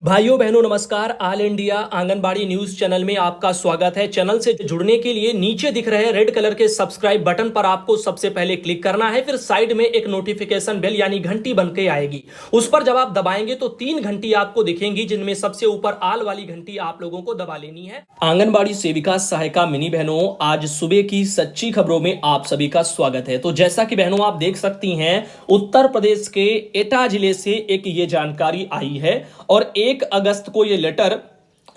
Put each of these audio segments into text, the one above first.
भाइयों बहनों नमस्कार। All India anganwadi news channel में आपका स्वागत है। चैनल से जुड़ने के लिए नीचे दिख रहे रेड कलर के सब्सक्राइब बटन पर आपको सबसे पहले क्लिक करना है। फिर साइड में एक नोटिफिकेशन बेल यानी घंटी बन के आएगी, उस पर जब आप दबाएंगे तो 3 घंटी आपको दिखेंगी, जिनमें सबसे ऊपर आल वाली घंटी आप लोगों को दबा लेनी है। आंगनबाड़ी सेविका सहायिका मिनी बहनों, आज सुबह की सच्ची खबरों में आप सभी का स्वागत है। तो जैसा कि बहनों आप देख सकती हैं, उत्तर प्रदेश के एटा जिले से एक ये जानकारी आई है और 1 अगस्त को ये लेटर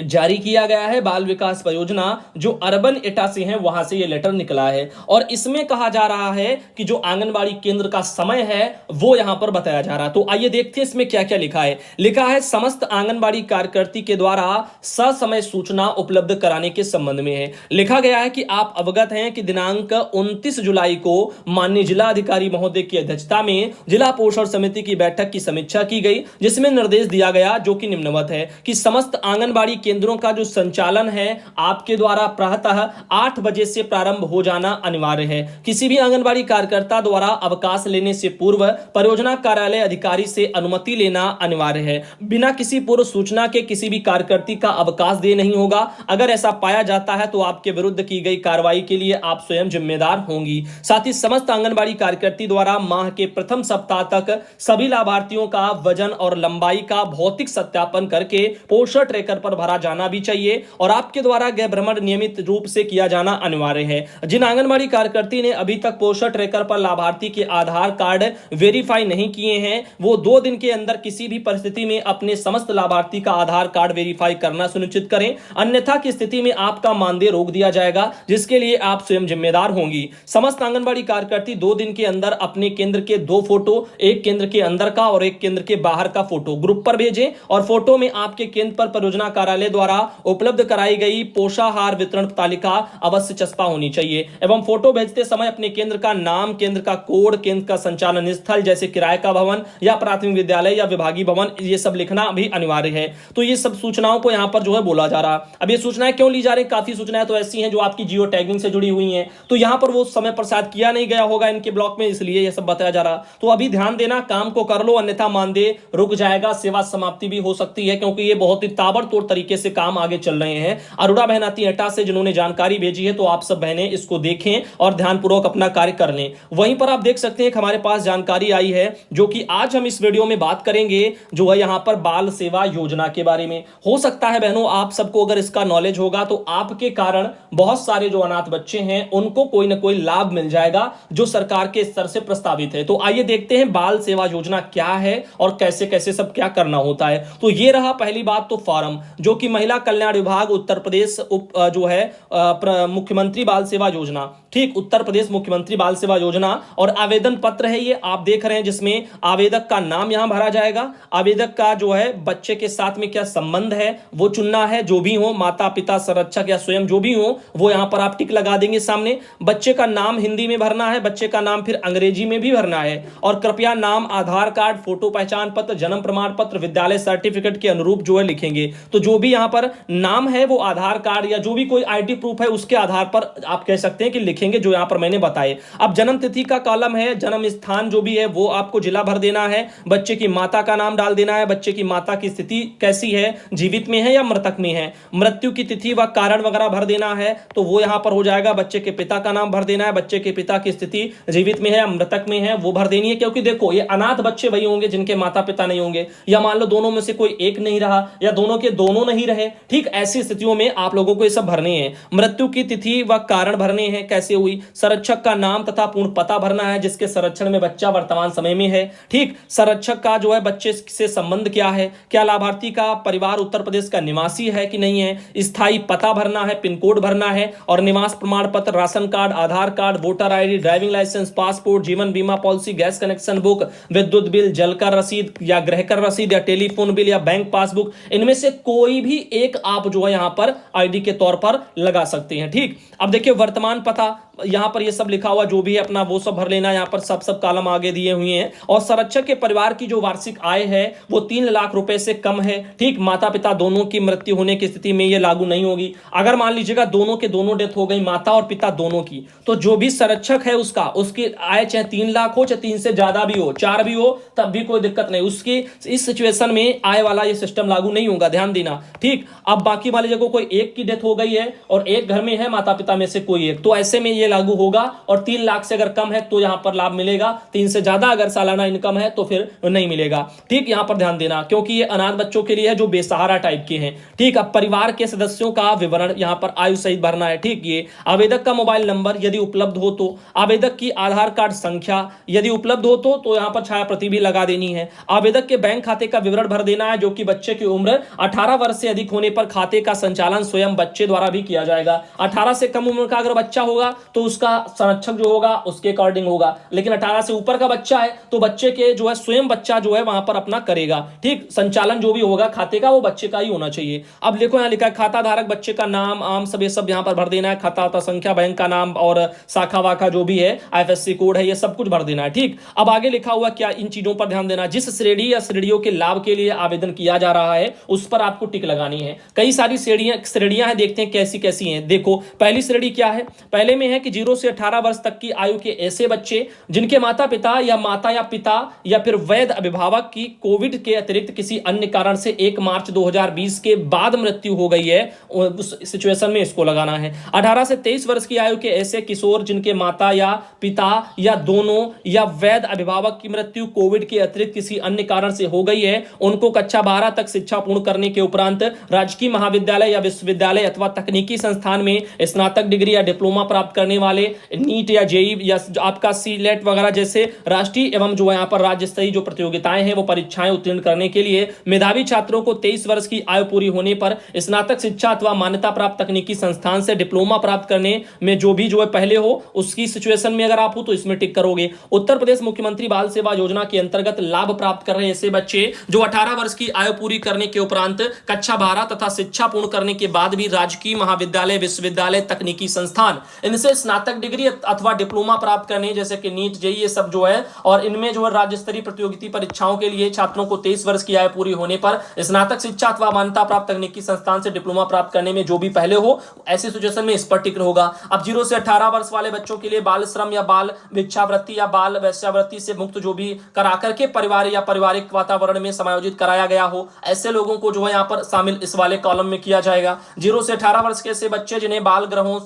जारी किया गया है। बाल विकास परियोजना जो अर्बन एटा से है वहां से ये लेटर निकला है और इसमें कहा जा रहा है कि जो आंगनबाड़ी केंद्र का समय है वो यहां पर बताया जा रहा है। तो आइए देखते हैं इसमें क्या क्या लिखा है। लिखा है समस्त आंगनबाड़ी कार्यकर्ती के द्वारा ससमय सूचना उपलब्ध कराने के संबंध में है। लिखा गया है कि आप अवगत हैं कि दिनांक 29 जुलाई को माननीय जिला अधिकारी महोदय की अध्यक्षता में जिला पोषण समिति की बैठक की समीक्षा की गई, जिसमें निर्देश दिया गया जो कि निम्नवत है कि समस्त आंगनबाड़ी केंद्रों का जो संचालन है आपके द्वारा प्रातः 8 बजे से प्रारंभ हो जाना अनिवार्य है। किसी भी आंगनबाड़ी कार्यकर्ता द्वारा अवकाश लेने से पूर्व परियोजना कार्यालय अधिकारी से अनुमति लेना अनिवार्य है। बिना किसी पूर्व सूचना के किसी भी कार्यकर्ती का अवकाश दे नहीं होगा। अगर ऐसा पाया जाता है तो आपके विरुद्ध की गई कार्रवाई के लिए आप स्वयं जिम्मेदार होंगी। साथ ही समस्त आंगनबाड़ी कार्यकर्ती द्वारा माह के प्रथम सप्ताह तक सभी लाभार्थियों का वजन और लंबाई का भौतिक सत्यापन करके पोषण ट्रैकर पर भरा जाना भी चाहिए और आपके द्वारा गृह भ्रमण नियमित रूप से किया जाना अनिवार्य है। जिन आंगनबाड़ी कार्यकर्ती ने अभी तक पोषण ट्रैकर पर लाभार्थी के आधार कार्ड वेरीफाई नहीं किए हैं, वो 2 दिन के अंदर किसी भी परिस्थिति में अपने समस्त लाभार्थी का आधार कार्ड वेरीफाई करना सुनिश्चित करें, अन्यथा की स्थिति में आपका मानदेय रोक दिया जाएगा, जिसके लिए आप स्वयं जिम्मेदार होंगी। समस्त आंगनबाड़ी कार्यकर्ती 2 दिन के अंदर अपने केंद्र के 2 फोटो, एक केंद्र के अंदर का और एक केंद्र के बाहर का फोटो ग्रुप पर भेजें और फोटो में आपके केंद्र पर परियोजना कार्यालय द्वारा उपलब्ध कराई गई पोषाहार वितरण तालिका अवश्य चस्पा होनी चाहिए एवं फोटो भेजते समय अपने केंद्र का नाम, केंद्र का कोड, केंद्र का संचालन स्थल जैसे किराए का भवन या प्राथमिक विद्यालय या विभागीय भवन, ये सब लिखना भी अनिवार्य है। तो ये सब सूचनाओं को यहां पर जो है बोला जा रहा। अब ये सूचनाएं क्यों ली जा रही? काफी सूचनाएं तो ऐसी हैं जो आपकी जियो टैगिंग से जुड़ी हुई हैं, तो यहां पर वो समय पर शायद किया नहीं गया होगा इनके ब्लॉक में, इसलिए ये सब बताया जा रहा। तो अभी ध्यान देना, काम को कर लो, अन्यथा मानदेय रुक जाएगा, सेवा समाप्ति भी हो सकती है, क्योंकि ये बहुत ही ताबड़तोड़ तरीके से काम आगे चल रहे हैं। अरुणा बहन आती एटा से जिन्होंने जानकारी भेजी है, तो आप सब बहनें इसको देखें और ध्यानपूर्वक अपना कार्य कर लें। वहीं पर आप देख सकते हैं कि हमारे पास जानकारी आई है जो कि आज हम इस वीडियो में बात करेंगे, जो है यहां पर बाल सेवा योजना के बारे में। हो सकता है बहनों आप सबको अगर इसका नॉलेज होगा तो आपके कारण बहुत सारे जो अनाथ बच्चे हैं उनको कोई ना कोई लाभ मिल जाएगा जो सरकार के स्तर से प्रस्तावित है। तो आइए देखते हैं बाल सेवा योजना क्या है और कैसे कैसे सब क्या करना होता है। तो ये रहा पहली बात, तो फॉर्म जो कि महिला कल्याण विभाग उत्तर प्रदेश जो है मुख्यमंत्री बाल सेवा योजना, ठीक, उत्तर प्रदेश मुख्यमंत्री बाल सेवा योजना, और आवेदन पत्र है ये आप देख रहे हैं, जिसमें आवेदक का नाम यहां भरा जाएगा, आवेदक का जो है बच्चे के साथ में क्या संबंध है वो चुनना है, जो भी हो, माता पिता संरक्षक या स्वयं जो भी हो वो यहां पर आप टिक लगा देंगे सामने। बच्चे का नाम हिंदी में भरना है, बच्चे का नाम फिर अंग्रेजी में भी भरना है, और कृपया नाम, आधार कार्ड, फोटो पहचान पत्र, जन्म प्रमाण पत्र, विद्यालय सर्टिफिकेट के अनुरूप जो है लिखेंगे। तो जो भी यहां पर नाम है वो आधार कार्ड या जो भी कोई आईडी प्रूफ है उसके आधार पर आप कह सकते हैं कि लिखेंगे, जो यहां पर मैंने बताए। अब जन्म तिथि का कॉलम है, जन्म स्थान जो भी है वो आपको जिला भर देना है, बच्चे की माता का नाम डाल देना है, बच्चे की माता की स्थिति कैसी है, जीवित में है या मृतक में है, मृत्यु की तिथि व कारण वगैरह भर देना है, तो वो यहां पर हो जाएगा। बच्चे के पिता का नाम भर देना है, बच्चे के पिता की स्थिति जीवित में है या मृतक में है वो भर देनी है, क्योंकि देखो ये अनाथ बच्चे वही होंगे जिनके माता पिता नहीं होंगे, या मान लो दोनों में से कोई एक नहीं रहा या दोनों के दोनों नहीं रहे, ठीक, ऐसी स्थितियों में आप लोगों को ये सब भरने हैं। मृत्यु की तिथि व कारण भरने हैं, कैसे हुई, संरक्षक का नाम तथा पूर्ण पता भरना है जिसके संरक्षण में बच्चा वर्तमान समय में है, ठीक, संरक्षक का जो है बच्चे से संबंध क्या है, क्या लाभार्थी का परिवार उत्तर प्रदेश का निवासी है कि नहीं है, स्थायी पता भरना है, पिन कोड भरना है, और निवास प्रमाण पत्र, ration card, Aadhaar card, voter ID, driving licence, passport, जीवन बीमा पॉलिसी, गैस कनेक्शन बुक, विद्युत बिल, जल कर रसीद या गृह कर रसीद या टेलीफोन बिल या बैंक पासबुक, इनमें से कोई भी एक आप जो है यहां पर आईडी के तौर पर लगा सकते हैं, ठीक। अब देखिए वर्तमान पता, यहाँ पर ये सब लिखा हुआ जो भी है अपना वो सब भर लेना। यहाँ पर सब कॉलम आगे दिए हुए हैं। और संरक्षक के परिवार की जो वार्षिक आय है वो 3 लाख रुपए से कम है। ठीक, माता पिता दोनों की मृत्यु होने की स्थिति में ये लागू नहीं होगी। अगर मान लीजिएगा दोनों के दोनों डेथ हो गई, माता और पिता दोनों की, तो जो भी संरक्षक है उसकी आय चाहे 3 लाख हो, चाहे 3 से ज्यादा भी हो, 4 भी हो, तब भी कोई दिक्कत नहीं। उसकी इस सिचुएशन में आय वाला ये सिस्टम लागू नहीं होगा, ध्यान देना। ठीक, अब बाकी वाले जगह कोई एक की डेथ हो गई है और एक घर में है माता पिता में से कोई एक, तो ऐसे में ये लागू होगा। और 3 लाख से अगर कम है तो यहां पर लाभ मिलेगा, 3 से ज्यादा अगर सालाना इनकम है तो फिर नहीं मिलेगा। ठीक, यहां पर ध्यान देना, क्योंकि ये अनाथ बच्चों के लिए है जो बेसहारा टाइप के हैं। ठीक, अब परिवार के सदस्यों का विवरण यहां पर आयु सहित भरना है। ठीक, ये आवेदक का मोबाइल नंबर यदि उपलब्ध हो तो, आवेदक की आधार कार्ड संख्या यदि उपलब्ध हो तो यहां पर छाया प्रति भी लगा देनी है। आवेदक के बैंक खाते का विवरण भर देना है, जो कि बच्चे की उम्र 18 वर्ष से अधिक होने पर खाते का संचालन स्वयं बच्चे द्वारा भी किया जाएगा। 18 से कम उम्र का अगर बच्चा होगा तो उसका संरक्षक जो होगा उसके अकॉर्डिंग होगा, लेकिन 18 से ऊपर का बच्चा है तो बच्चे के जो है स्वयं बच्चा जो है वहां पर अपना करेगा। ठीक, संचालन जो भी होगा खाते का वो बच्चे का ही होना चाहिए। अब देखो यहां लिखा है खाता धारक बच्चे का नाम आम सब ये सब यहां पर भर देना है। खाता संख्या, बैंक का नाम और शाखा वाखा जो भी है, IFSC कोड है, ये सब कुछ भर देना है। ठीक, अब आगे लिखा हुआ क्या, इन चीजों पर ध्यान देना। जिस श्रेणी या श्रेणियों के लाभ के लिए आवेदन किया जा रहा है उस पर आपको टिक लगानी है। कई सारी श्रेणियां हैं, देखते हैं कैसी कैसी हैं। देखो पहली श्रेणी क्या है, पहले में है कि 0 से 18 वर्ष तक की आयु के ऐसे बच्चे जिनके माता पिता या पिता या फिर वैध अभिभावक की कोविड के अतिरिक्त किसी अन्य कारण से 1 मार्च 2020 के बाद मृत्यु हो गई है, उस सिचुएशन में इसको लगाना है। 18 से 23 वर्ष की आयु के ऐसे किशोर जिनके माता या पिता या दोनों या वैध अभिभावक की मृत्यु कोविड के अतिरिक्त किसी अन्य कारण से हो गई है, उनको कक्षा 12 तक शिक्षा पूर्ण करने के उपरांत राजकीय महाविद्यालय या विश्वविद्यालय अथवा तकनीकी संस्थान में स्नातक डिग्री या डिप्लोमा प्राप्त करने वाले, नीट या जेई या आपका सीलेट वगैरह जैसे राष्ट्रीय एवं जो यहाँ पर राज्य स्तरीय जो प्रतियोगिताएं हैं वो परीक्षाएं उत्तीर्ण करने के लिए मेधावी छात्रों को 23 वर्ष की आयु पूरी होने पर स्नातक शिक्षा अथवा मान्यता प्राप्त तकनीकी संस्थान से डिप्लोमा प्राप्त करने में जो है पहले हो, उसकी सिचुएशन में अगर आप हो तो इसमें टिक करोगे। उत्तर प्रदेश मुख्यमंत्री बाल सेवा योजना के अंतर्गत लाभ प्राप्त कर रहे ऐसे बच्चे जो 18 वर्ष की आयु पूरी करने के उपरांत कक्षा 12 तथा शिक्षा पूर्ण करने के बाद भी राजकीय महाविद्यालय, विश्वविद्यालय, तकनीकी संस्थान इनसे स्नातक डिग्री अथवा डिप्लोमा प्राप्त करने, जैसे कि नीट जेई ये सब जो है, और इनमें जो है राज्य स्तरीय प्रतियोगिता परीक्षाओं के लिए छात्रों को 23 वर्ष की आयु पूरी होने पर स्नातक शिक्षा अथवा मान्यता प्राप्त तकनीकी संस्थान से डिप्लोमा प्राप्त करने में जो भी पहले हो, ऐसी सिचुएशन में इस पर टिक होगा। अब 0 से 18 वर्ष वाले बच्चों के लिए बाल श्रम या बाल भिक्षावृत्ति या बाल वैश्यावृत्ति से मुक्त जो भी करा करके परिवार या पारिवारिक वातावरण में समायोजित कराया गया हो, ऐसे लोगों को जो है यहाँ पर शामिल इस वाले कॉलम में किया जाएगा। 0 से 18 वर्ष के ऐसे बच्चे जिन्हें बाल ग्रहों,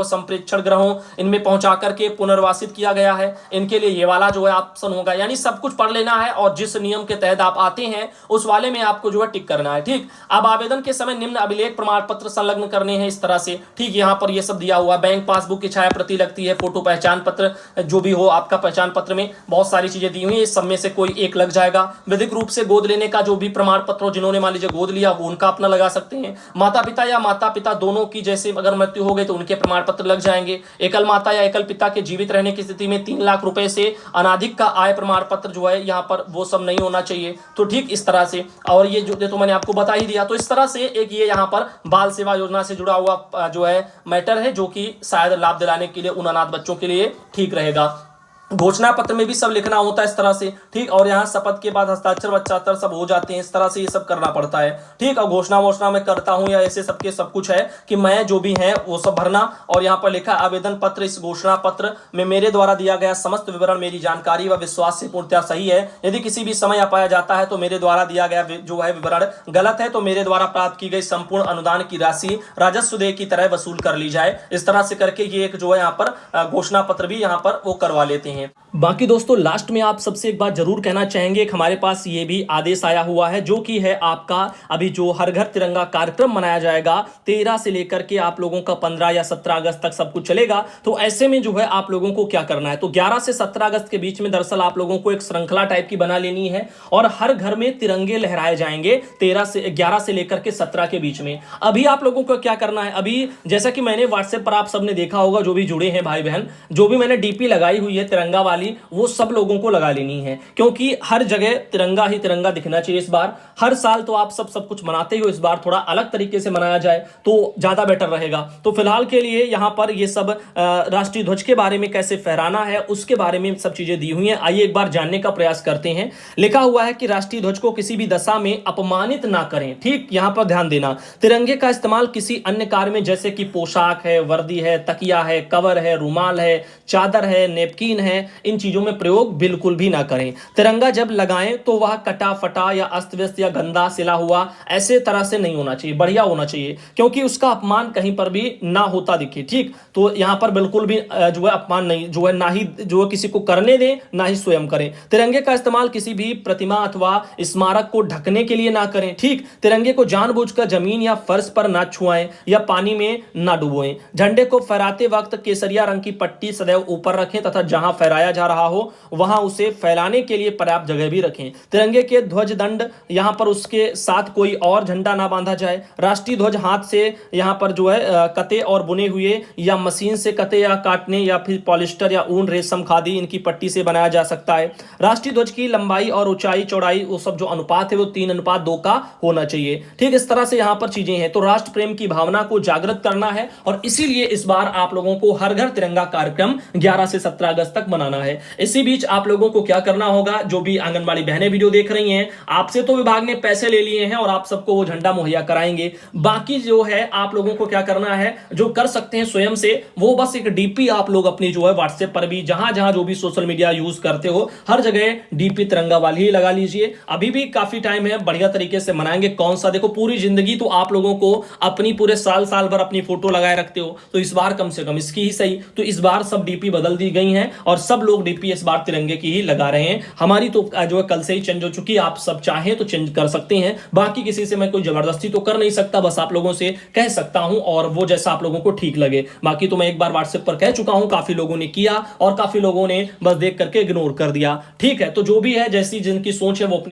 संप्रेक्षण ग्रहों इनमें पहुंचा करके पुनर्वासित किया गया है, इनके लिए ये वाला जो है ऑप्शन होगा। यानी सब कुछ पढ़ लेना है और जिस नियम के तहत आप आते हैं उस वाले में आपको जो है टिक करना है। ठीक, अब आवेदन के समय निम्न अभिलेख प्रमाण पत्र संलग्न करने हैं इस तरह से। ठीक, यहाँ पर ये सब दिया हुआ, बैंक पासबुक की छाया प्रति लगती है, फोटो पहचान पत्र जो भी हो आपका पहचान पत्र में बहुत सारी चीजें दी हुई है, इस सब में से कोई एक लग जाएगा। विधिक रूप से गोद लेने का जो भी प्रमाण पत्र हो, जिन्होंने मान लीजिए गोद लिया वो उनका अपना लगा सकते हैं। माता पिता या माता पिता दोनों की जैसे अगर मृत्यु हो गई तो उनके प्रमाण पत्र लग जाएंगे। एकल माता या एकल पिता के जीवित रहने की स्थिति में 3 लाख रुपए से अनाधिक का आय प्रमाण पत्र जो है यहाँ पर वो सब नहीं होना चाहिए। तो ठीक इस तरह से, और ये जो तो मैंने आपको बता ही दिया। तो इस तरह से एक ये यहाँ पर बाल सेवा योजना से जुड़ा हुआ जो है मैटर है, जो कि शायद लाभ दिलाने के लिए उन अनाथ बच्चों के लिए ठीक रहेगा। घोषणा पत्र में भी सब लिखना होता है इस तरह से। ठीक, और यहाँ शपथ के बाद हस्ताक्षर वच्चाक्षर सब हो जाते हैं, इस तरह से ये सब करना पड़ता है। ठीक, और घोषणा मैं करता हूँ या ऐसे सबके सब कुछ है कि मैं जो भी है वो सब भरना। और यहाँ पर लिखा आवेदन पत्र, इस घोषणा पत्र में मेरे द्वारा दिया गया समस्त विवरण मेरी जानकारी व विश्वास से पूर्णतः सही है। यदि किसी भी समय पाया जाता है तो मेरे द्वारा दिया गया जो है विवरण गलत है तो मेरे द्वारा प्राप्त की गई संपूर्ण अनुदान की राशि राजस्व देय की तरह वसूल कर ली जाए। इस तरह से करके ये एक जो है यहाँ पर घोषणा पत्र भी यहाँ पर वो करवा लेते हैं। बाकी दोस्तों लास्ट में आप सबसे एक बात जरूर कहना चाहेंगे, हमारे पास ये भी आदेश आया हुआ है जो कि है आपका अभी जो हर घर तिरंगा कार्यक्रम मनाया जाएगा 13 से लेकर के आप लोगों का 15 या 17 अगस्त तक सब कुछ चलेगा। तो ऐसे में जो है आप लोगों को क्या करना है, तो 11 से 17 अगस्त के बीच में दरअसल आप लोगों को एक श्रृंखला टाइप की बना लेनी है और हर घर में तिरंगे लहराए जाएंगे 11 से लेकर के 17 के बीच में। अभी आप लोगों को क्या करना है, अभी जैसा कि मैंने व्हाट्सएप पर आप सबने देखा होगा, जो भी जुड़े हैं भाई बहन, जो भी मैंने डीपी लगाई हुई है तिरंगा वाली वो सब लोगों को लगा लेनी है, क्योंकि हर जगह तिरंगा ही तिरंगा दिखना चाहिए इस बार। हर साल तो आप सब कुछ मनाते हो, इस बार थोड़ा अलग तरीके से मनाया जाए तो ज्यादा बेटर रहेगा। तो फिलहाल के लिए यहां पर ये सब राष्ट्रीय ध्वज के बारे में कैसे फहराना है उसके बारे में सब चीजें दी हुई हैं। आइए एक बार जानने का प्रयास करते हैं। लिखा हुआ है कि राष्ट्रीय ध्वज को किसी भी दशा में अपमानित ना करें। ठीक, यहां पर ध्यान देना। तिरंगे का इस्तेमाल किसी अन्य कार्य में, जैसे कि पोशाक है, वर्दी है, तकिया है, कवर है, रुमाल है, चादर है, नेपकिन है, इन चीजों में प्रयोग बिल्कुल भी ना करें। तिरंगा जब लगाएं तो वह कटा फटा या अस्त व्यस्त या गंदा सिला हुआ ऐसे तरह से नहीं होना चाहिए, बढ़िया होना चाहिए, क्योंकि उसका अपमान कहीं पर भी ना होता दिखे। ठीक, तो यहां पर बिल्कुल भी जो है अपमान नहीं, जो है ना ही जो है किसी को करने दें, ना ही स्वयं करें। तिरंगे का इस्तेमाल किसी भी प्रतिमा अथवा स्मारक को ढकने के लिए ना करें। ठीक, तिरंगे को जानबूझकर जमीन या फर्श पर ना छुआएं या पानी में ना डुबोएं। झंडे को फहराते वक्त केसरिया रंग की पट्टी सदैव ऊपर रखें तथा जहां फहराया जा रहा हो वहां उसे फैलाने के लिए पर्याप्त जगह भी रखें। तिरंगे के ध्वज दंड यहां पर उसके साथ कोई और झंडा ना बांधा जाए। राष्ट्रीय ध्वज हाथ से यहां पर जो है कते और बुने हुए या मशीन से कते या काटने या फिर पॉलिस्टर या ऊन, रेशम, खादी इनकी पट्टी से बनाया जा सकता है। राष्ट्रीय ध्वज की लंबाई और ऊंचाई चौड़ाई वो सब जो अनुपात है वो 3:2 का होना चाहिए। ठीक, इस तरह से यहां पर चीजें हैं। तो राष्ट्र प्रेम की भावना को जागृत करना है और इसीलिए इस बार आप लोगों को हर घर तिरंगा कार्यक्रम 11 से 17 अगस्त तक मनाना है। इसी बीच आप लोगों को क्या करना होगा, जो भी आंगनबाड़ी बहनें वीडियो देख रही हैं, आपसे तो विभाग ने पैसे ले लिए हैं और आप सबको वो झंडा मुहैया कराएंगे। बाकी जो है आप लोगों को क्या करना है, जो कर सकते हैं स्वयं से, वो बस एक डीपी आप लोग अपनी जो है व्हाट्सएप पर भी, जहां जहां जो भी सोशल मीडिया यूज करते हो हर जगह डीपी तिरंगा वाली ही लगा लीजिए। अभी भी काफी टाइम है, बढ़िया तरीके से मनाएंगे। कौन सा, देखो पूरी जिंदगी तो आप लोगों को अपनी पूरे साल भर अपनी फोटो लगाए रखते हो, तो इस बार कम से कम इसकी ही सही। तो इस बार सब डीपी बदल दी गई हैं और सब लोग डीपी इस बार तिरंगे की ही लगा रहे हैं। हमारी तो जो है कल से ही चेंज हो चुकी है, आप सब चाहें तो चेंज कर सकते हैं। बाकी किसी से मैं कोई जबरदस्ती तो कर नहीं सकता, बस आप लोगों से कह सकता हूं और वो जैसा आप लोगों को ठीक लगे। बाकी तो मैं एक बार व्हाट्सएप पर कह चुका हूं, काफी लोगों ने किया और काफी लोगों ने बस देख करके इग्नोर कर दिया। ठीक है, तो जो भी है, जैसी जिनकी सोच है वो